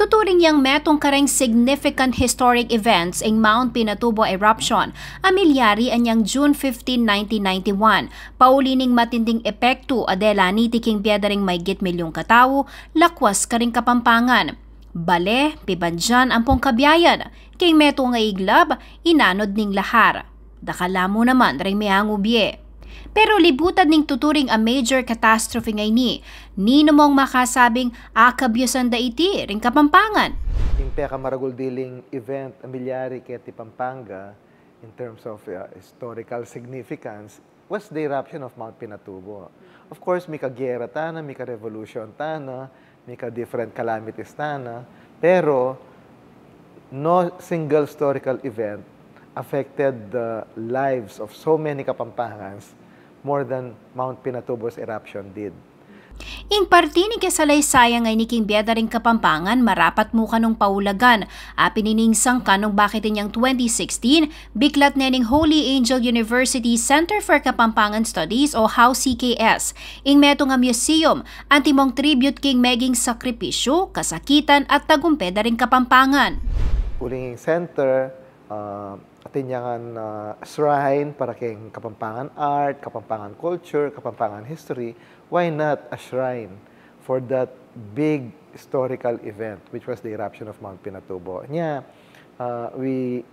Tuturing yang metong kareng significant historic events ang Mount Pinatubo eruption, amilyari anyang June 15, 1991. Paulining matinding epekto adela nitiking biyadaring maygit milyong katao, lakwas karing Kapampangan. Bale, pibandyan ampong kabiyayan, kay meto nga iglab, inanod ning lahar. Dakalamo naman ring mihangubye. Pero libutan ning tuturing a major catastrophe ngay ni namong makasabing akabyosan da iti ring Kapampangan. Yung pinakamaraguldiling event amilyari kay Pampanga in terms of historical significance was the eruption of Mount Pinatubo. Of course, may kagyera tana, may ka-revolution tana, may ka-different calamities tana, pero no single historical event affected the lives of so many Kapampangans more than Mount Pinatubo's eruption did. Ing parti ni kasalaysayang ay niking biyada ring Kapampangan marapat mo kanong paulagan. Pininingsang kanong bakit inyang 2016, biklat na ning Holy Angel University Center for Kapampangan Studies o HOW CKS. Ing meto nga museum, antimong tribute king meging sakripisyo, kasakitan at tagumpeda ring Kapampangan. Uling center, atinyangan shrine para kay Kapampangan art, Kapampangan culture, Kapampangan history. Why not a shrine for that big historical event, which was the eruption of Mount Pinatubo? Yeah, we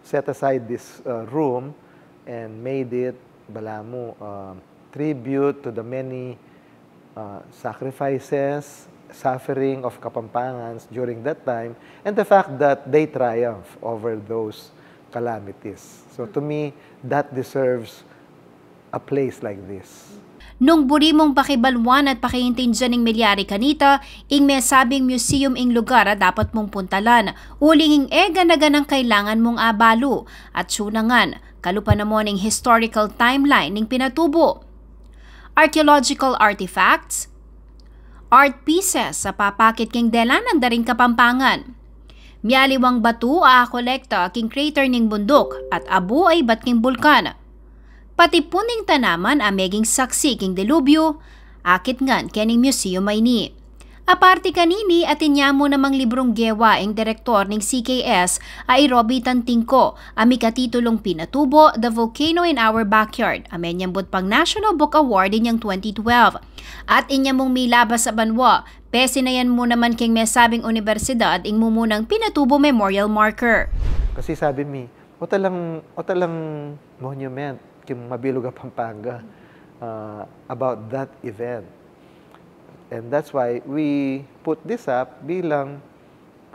set aside this room and made it, balamo, tribute to the many sacrifices, suffering of Kapampangans during that time, and the fact that they triumph over those calamities. So to me, that deserves a place like this. Nung burimong pakibalwan at pakiintindihan ng milyari kanita, ing may sabing museum ing lugar dapat mong puntalan. Uling ing ganaganang kailangan mong abalo. At sunangan, kalupan na mo ng historical timeline ng Pinatubo. Archaeological artifacts, art pieces sa papakit king delanan daring Kapampangan. Miyaliwang batu kolekta king crater ning bundok at abu ay bat king bulkan. Pati puning tanaman ameging saksi king delubyo, akit ngan kening museum ay ni. Aparte kanini atinyamo namang librong gewa ang direktor ng CKS ay Robbie Tantingko, amikatitulong Pinatubo, The Volcano in Our Backyard, amenyambot pang National Book Award inyang 2012. At inyamong milabas sa banwa, pesi na yan mo naman king mesabing universidad ing mumunang Pinatubo Memorial Marker. Kasi sabi mi, o talang monument yung mabilog ang Pampanga about that event. And that's why we put this up bilang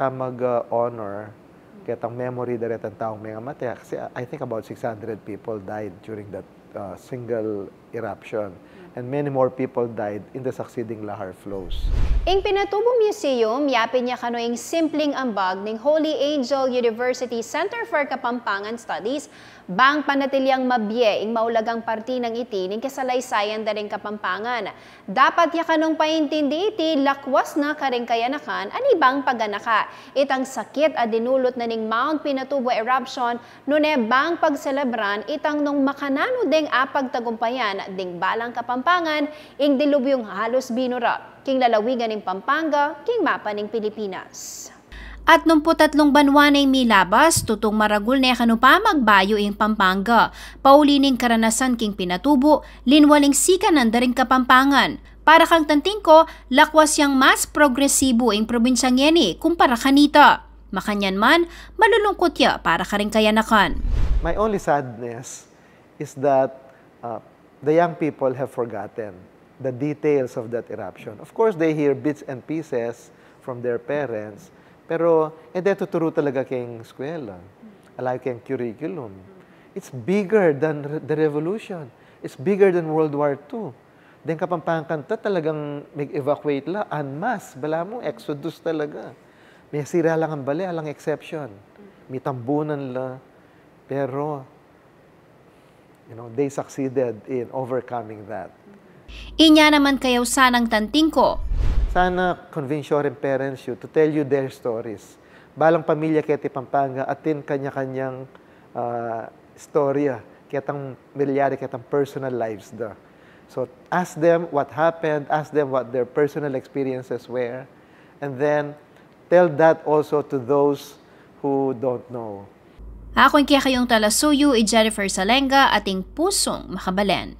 mag-honor kitang memory daret ang taong mga matya. Kasi I think about 600 people died during that single eruption. And many more people died in the succeeding lahar flows. Ing Pinatubo Museum, yapin niya kanoing simpleng ambag ng Holy Angel University Center for Kapampangan Studies, bang panatilyang mabye ing maulagang parti ng iti ng kasalaysayan daring Kapampangan. Dapat ya kanong paintindi iti lakwas na karing kayanakan anibang paganaka. Itang sakit a dinulot na ning Mount Pinatubo eruption nune bang pagselebran itang nung makanano deng apagtagumpayan ding balang Kapampangan ing dilubyong halos binura. King lalawigan ng Pampanga, king mapa ng Pilipinas. At 23 banwa na milabas, tutong maragul na kanupa magbayo ing Pampanga. Paulining karanasan king Pinatubo, linwaling sika nandaring Kapampangan. Para kang Tantingko, lakwas yang mas progresibo ing probinsyang yeni kumpara kanita. Makanyan man, malulungkot ya para karing kayanakan. My only sadness is that the young people have forgotten the details of that eruption. Of course, they hear bits and pieces from their parents, pero tuturo talaga kayong eskwela, alay kayong curriculum. It's bigger than the revolution. It's bigger than World War II. Then Kapampangan talagang mag-evacuate la, en masse. Bala mo, exodus talaga. May sira lang ang bali, alang exception. May tambunan la, pero they succeeded in overcoming that. Inya naman kayaw sanang Tantingko. Sana convince your parents you to tell you their stories. Balang pamilya kay Pampanga atin kanya-kanyang storya ketang milyari ketang personal lives da. So ask them what happened, ask them what their personal experiences were, and then tell that also to those who don't know. Ako kaya kayong talasuyo, Jennifer Salenga, ating pusong makabalen.